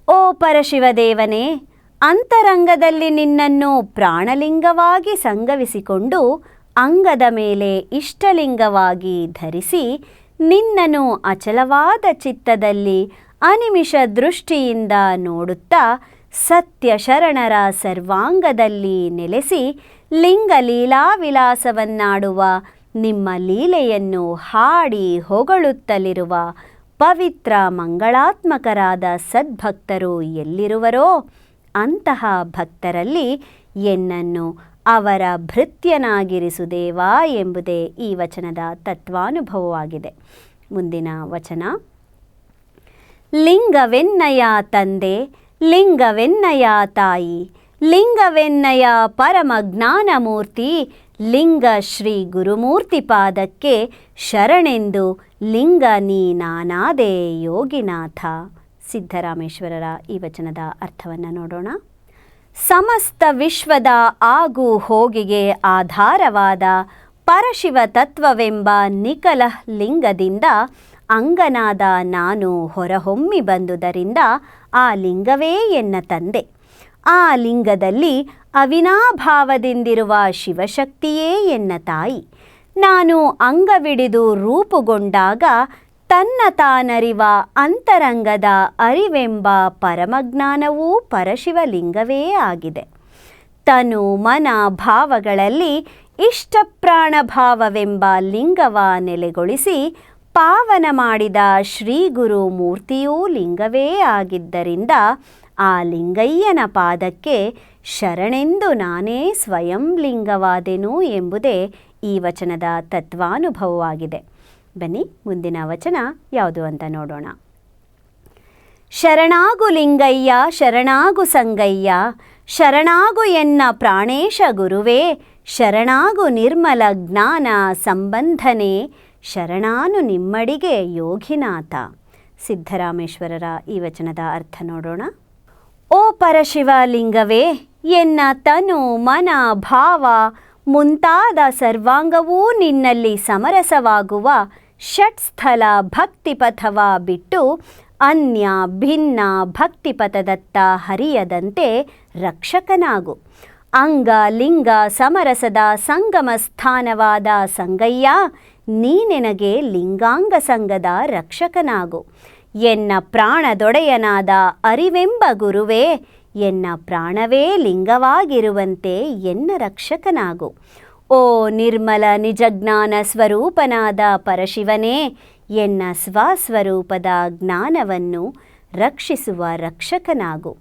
ಓ ಪರಶಿವದೇವನೇ, ಅಂತರಂಗದಲ್ಲಿ ನಿನ್ನನ್ನು ಪ್ರಾಣಲಿಂಗವಾಗಿ ಸಂಗವಿಸಿಕೊಂಡು ಅಂಗದ ಮೇಲೆ ಇಷ್ಟಲಿಂಗವಾಗಿ ಧರಿಸಿ ನಿನ್ನನ್ನು ಅಚಲವಾದ ಚಿತ್ತದಲ್ಲಿ ಅನಿಮಿಷ ದೃಷ್ಟಿಯಿಂದ ನೋಡುತ್ತಾ ಸತ್ಯ ಶರಣರ ಸರ್ವಾಂಗದಲ್ಲಿ ನೆಲೆಸಿ ಲಿಂಗ ಲೀಲಾವಿಲಾಸವನ್ನಾಡುವ ನಿಮ್ಮ ಲೀಲೆಯನ್ನು ಹಾಡಿ ಹೊಗಳುತ್ತಲಿರುವ ಪವಿತ್ರ ಮಂಗಳಾತ್ಮಕರಾದ ಸದ್ಭಕ್ತರು ಎಲ್ಲಿರುವರೋ ಅಂತಹ ಭಕ್ತರಲ್ಲಿ ಎನ್ನನ್ನು ಅವರ ಭೃತ್ಯನಾಗಿರಿಸುದೇವಾ ಎಂಬುದೇ ಈ ವಚನದ ತತ್ವಾನುಭವವಾಗಿದೆ. ಮುಂದಿನ ವಚನ. ಲಿಂಗವೆನ್ನಯ ತಂದೆ, ಲಿಂಗವೆನ್ನಯ ತಾಯಿ, ಲಿಂಗವೆನ್ನಯ ಪರಮ ಜ್ಞಾನಮೂರ್ತಿ, ಲಿಂಗ ಶ್ರೀ ಗುರುಮೂರ್ತಿ ಪಾದಕ್ಕೆ ಶರಣೆಂದು ಲಿಂಗ ನೀ ನಾನಾದೆ ಯೋಗಿನಾಥ. ಸಿದ್ಧರಾಮೇಶ್ವರರ ಈ ವಚನದ ಅರ್ಥವನ್ನು ನೋಡೋಣ. ಸಮಸ್ತ ವಿಶ್ವದ ಆಗು ಹೋಗಿಗೆ ಆಧಾರವಾದ ಪರಶಿವ ತತ್ವವೆಂಬ ನಿಖಲ ಲಿಂಗದಿಂದ ಅಂಗನಾದ ನಾನು ಹೊರಹೊಮ್ಮಿ ಬಂದುದರಿಂದ ಆ ಲಿಂಗವೇ ಎನ್ನ ತಂದೆ. ಆ ಲಿಂಗದಲ್ಲಿ ಅವಿನಾಭಾವದಿಂದಿರುವ ಶಿವಶಕ್ತಿಯೇ ಎನ್ನ ತಾಯಿ. ನಾನು ಅಂಗವಿಡಿದು ರೂಪುಗೊಂಡಾಗ ತನ್ನ ತಾನರಿವ ಅಂತರಂಗದ ಅರಿವೆಂಬ ಪರಮಜ್ಞಾನವೂ ಪರಶಿವಲಿಂಗವೇ ಆಗಿದೆ. ತನು ಮನ ಭಾವಗಳಲ್ಲಿ ಇಷ್ಟಪ್ರಾಣ ಭಾವವೆಂಬ ಲಿಂಗವ ನೆಲೆಗೊಳಿಸಿ ಪಾವನ ಮಾಡಿದ ಶ್ರೀ ಗುರು ಮೂರ್ತಿಯೂ ಲಿಂಗವೇ ಆಗಿದ್ದರಿಂದ ಆ ಲಿಂಗಯ್ಯನ ಪಾದಕ್ಕೆ ಶರಣೆಂದು ನಾನೇ ಸ್ವಯಂ ಲಿಂಗವಾದೆನು ಎಂಬುದೇ ಈ ವಚನದ ತತ್ವಾನುಭವವಾಗಿದೆ. ಬನ್ನಿ ಮುಂದಿನ ವಚನ ಯಾವುದು ಅಂತ ನೋಡೋಣ. ಶರಣಾಗು ಲಿಂಗಯ್ಯ, ಶರಣಾಗು ಸಂಗಯ್ಯ, ಶರಣಾಗು ಎನ್ನ ಪ್ರಾಣೇಶ ಗುರುವೇ, ಶರಣಾಗು ನಿರ್ಮಲ ಜ್ಞಾನ ಸಂಬಂಧನೆ, ಶರಣಾನು ನಿಮ್ಮಡಿಗೆ ಯೋಗಿನಾಥ. ಸಿದ್ಧರಾಮೇಶ್ವರರ ಈ ವಚನದ ಅರ್ಥ ನೋಡೋಣ. ಓ ಪರಶಿವಲಿಂಗವೇ, ಎನ್ನ ತನು ಮನ ಭಾವ ಮುಂತಾದ ಸರ್ವಾಂಗವೂ ನಿನ್ನಲ್ಲಿ ಸಮರಸವಾಗುವ ಷಟ್ಸ್ಥಲ ಭಕ್ತಿಪಥವ ಬಿಟ್ಟು ಅನ್ಯ ಭಿನ್ನ ಭಕ್ತಿಪಥದತ್ತ ಹರಿಯದಂತೆ ರಕ್ಷಕನಾಗು. ಅಂಗ ಲಿಂಗ ಸಮರಸದ ಸಂಗಮ ಸ್ಥಾನವಾದ ಸಂಗಯ್ಯ, ನೀನೆನಗೆ ಲಿಂಗಾಂಗ ಸಂಗದ ರಕ್ಷಕನಾಗು. ಎನ್ನ ಪ್ರಾಣದೊಡೆಯನಾದ ಅರಿವೆಂಬ ಗುರುವೇ, ಎನ್ನ ಪ್ರಾಣವೇ ಲಿಂಗವಾಗಿರುವಂತೆ ಎನ್ನ ರಕ್ಷಕನಾಗು. ಓ ನಿರ್ಮಲ ನಿಜಜ್ಞಾನ ಸ್ವರೂಪನಾದ ಪರಶಿವನೇ, ಎನ್ನ ಸ್ವಸ್ವರೂಪದ ಜ್ಞಾನವನ್ನು ರಕ್ಷಿಸುವ ರಕ್ಷಕನಾಗು.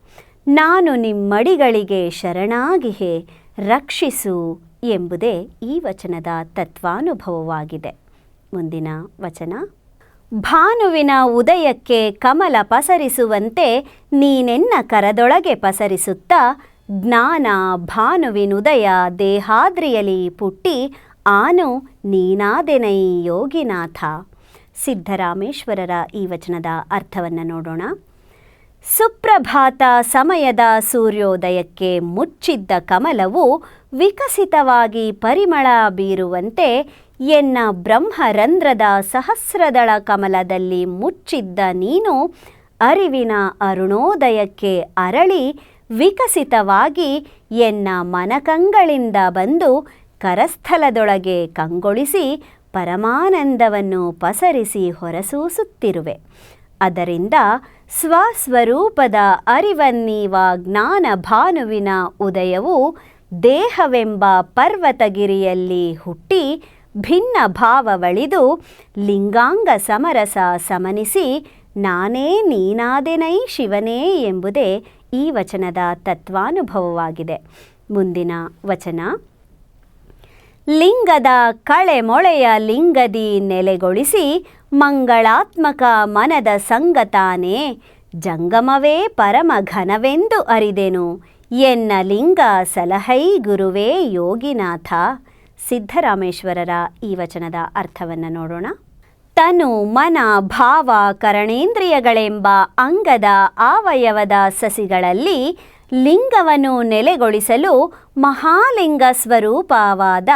ನಾನು ನಿಮ್ಮಡಿಗಳಿಗೆ ಶರಣಾಗಿಹೆ, ರಕ್ಷಿಸು ಎಂಬುದೇ ಈ ವಚನದ ತತ್ವಾನುಭವವಾಗಿದೆ. ಮುಂದಿನ ವಚನ. ಭಾನುವಿನ ಉದಯಕ್ಕೆ ಕಮಲ ಪಸರಿಸುವಂತೆ ನೀನೆನ್ನ ಕರದೊಳಗೆ ಪಸರಿಸುತ್ತಾ, ಜ್ಞಾನ ಭಾನುವಿನುದಯ ದೇಹಾದ್ರಿಯಲಿ ಪುಟ್ಟಿ ಆನು ನೀನಾದೆನೈ ಯೋಗಿನಾಥ. ಸಿದ್ಧರಾಮೇಶ್ವರರ ಈ ವಚನದ ಅರ್ಥವನ್ನು ನೋಡೋಣ. ಸುಪ್ರಭಾತ ಸಮಯದ ಸೂರ್ಯೋದಯಕ್ಕೆ ಮುಚ್ಚಿದ್ದ ಕಮಲವು ವಿಕಸಿತವಾಗಿ ಪರಿಮಳ ಬೀರುವಂತೆ ಎನ್ನ ಬ್ರಹ್ಮರಂಧ್ರದ ಸಹಸ್ರದಳ ಕಮಲದಲ್ಲಿ ಮುಚ್ಚಿದ್ದ ನೀನು ಅರಿವಿನ ಅರುಣೋದಯಕ್ಕೆ ಅರಳಿ ವಿಕಸಿತವಾಗಿ ಎನ್ನ ಮನಕಂಗಳಿಂದ ಬಂದು ಕರಸ್ಥಲದೊಳಗೆ ಕಂಗೊಳಿಸಿ ಪರಮಾನಂದವನ್ನು ಪಸರಿಸಿ ಹೊರಸೂಸುತ್ತಿರುವೆ. ಅದರಿಂದ ಸ್ವಸ್ವರೂಪದ ಅರಿವನ್ನೀವ ಜ್ಞಾನ ಭಾನುವಿನ ಉದಯವು ದೇಹವೆಂಬ ಪರ್ವತಗಿರಿಯಲ್ಲಿ ಹುಟ್ಟಿ ಭಿನ್ನ ಭಾವವಳಿದು ಲಿಂಗಾಂಗ ಸಮರಸ ಸಮನಿಸಿ ನಾನೇ ನೀನಾದೆನೈ ಶಿವನೇ ಎಂಬುದೇ ಈ ವಚನದ ತತ್ವಾನುಭವವಾಗಿದೆ. ಮುಂದಿನ ವಚನ. ಲಿಂಗದ ಕಳೆ ಮೊಳೆಯ ಲಿಂಗದಿ ನೆಲೆಗೊಳಿಸಿ ಮಂಗಳಾತ್ಮಕ ಮನದ ಸಂಗತಾನೇ ಜಂಗಮವೇ ಪರಮ ಘನವೆಂದು ಅರಿದೆನು ಎನ್ನ ಲಿಂಗ ಸಲಹೈ ಗುರುವೇ ಯೋಗಿನಾಥ. ಸಿದ್ಧರಾಮೇಶ್ವರರ ಈ ವಚನದ ಅರ್ಥವನ್ನು ನೋಡೋಣ. ತನು ಮನ ಭಾವ ಕರಣೇಂದ್ರಿಯಗಳೆಂಬ ಅಂಗದ ಆವಯವದ ಸಸಿಗಳಲ್ಲಿ ಲಿಂಗವನ್ನು ನೆಲೆಗೊಳಿಸಲು ಮಹಾಲಿಂಗ ಸ್ವರೂಪವಾದ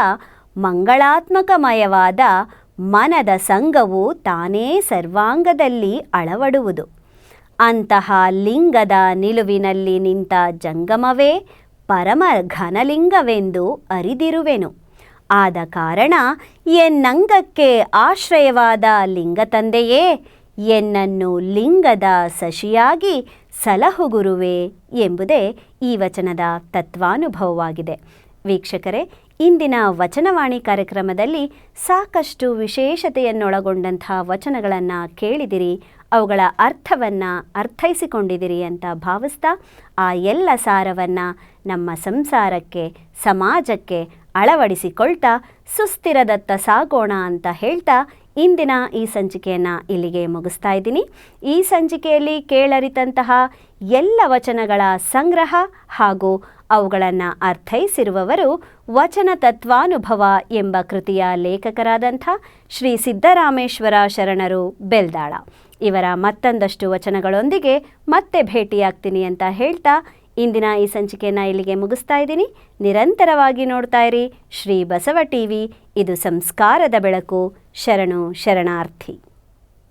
ಮಂಗಳಾತ್ಮಕಮಯವಾದ ಮನದ ಸಂಘವು ತಾನೇ ಸರ್ವಾಂಗದಲ್ಲಿ ಅಳವಡುವುದು. ಅಂತಹ ಲಿಂಗದ ನಿಲುವಿನಲ್ಲಿ ನಿಂತ ಜಂಗಮವೇ ಪರಮ ಘನಲಿಂಗವೆಂದು ಅರಿದಿರುವೆನು. ಆದ ಕಾರಣ ಎನ್ನಂಗಕ್ಕೆ ಆಶ್ರಯವಾದ ಲಿಂಗತಂದೆಯೇ ಎನ್ನನ್ನು ಲಿಂಗದ ಸಶಿಯಾಗಿ ಸಲಹುಗುರುವೆ ಎಂಬುದೇ ಈ ವಚನದ ತತ್ವಾನುಭವವಾಗಿದೆ. ವೀಕ್ಷಕರೇ, ಇಂದಿನ ವಚನವಾಣಿ ಕಾರ್ಯಕ್ರಮದಲ್ಲಿ ಸಾಕಷ್ಟು ವಿಶೇಷತೆಯನ್ನೊಳಗೊಂಡಂಥ ವಚನಗಳನ್ನು ಕೇಳಿದಿರಿ, ಅವುಗಳ ಅರ್ಥವನ್ನು ಅರ್ಥೈಸಿಕೊಂಡಿದಿರಿ ಅಂತ ಭಾವಿಸ್ತಾ ಆ ಎಲ್ಲ ಸಾರವನ್ನು ನಮ್ಮ ಸಂಸಾರಕ್ಕೆ, ಸಮಾಜಕ್ಕೆ ಅಳವಡಿಸಿಕೊಳ್ತಾ ಸುಸ್ಥಿರದತ್ತ ಸಾಗೋಣ ಅಂತ ಹೇಳ್ತಾ ಇಂದಿನ ಈ ಸಂಚಿಕೆಯನ್ನು ಇಲ್ಲಿಗೆ ಮುಗಿಸ್ತಾ ಇದ್ದೀನಿ. ಈ ಸಂಚಿಕೆಯಲ್ಲಿ ಕೇಳರಿತಂತಹ ಎಲ್ಲ ವಚನಗಳ ಸಂಗ್ರಹ ಹಾಗೂ ಅವುಗಳನ್ನು ಅರ್ಥೈಸಿರುವವರು ವಚನ ತತ್ವಾನುಭವ ಎಂಬ ಕೃತಿಯ ಲೇಖಕರಾದಂಥ ಶ್ರೀ ಸಿದ್ಧರಾಮೇಶ್ವರ ಶರಣರು ಬೆಲ್ದಾಳ. ಇವರ ಮತ್ತೊಂದಷ್ಟು ವಚನಗಳೊಂದಿಗೆ ಮತ್ತೆ ಭೇಟಿಯಾಗ್ತೀನಿ ಅಂತ ಹೇಳ್ತಾ ಇಂದಿನ ಈ ಸಂಚಿಕೆಯನ್ನು ಇಲ್ಲಿಗೆ ಮುಗಿಸ್ತಾ ಇದ್ದೀನಿ. ನಿರಂತರವಾಗಿ ನೋಡ್ತಾ ಇರಿ ಶ್ರೀ ಬಸವ ಟಿವಿ. ಇದು ಸಂಸ್ಕಾರದ ಬೆಳಕು. ಶರಣು ಶರಣಾರ್ಥಿ.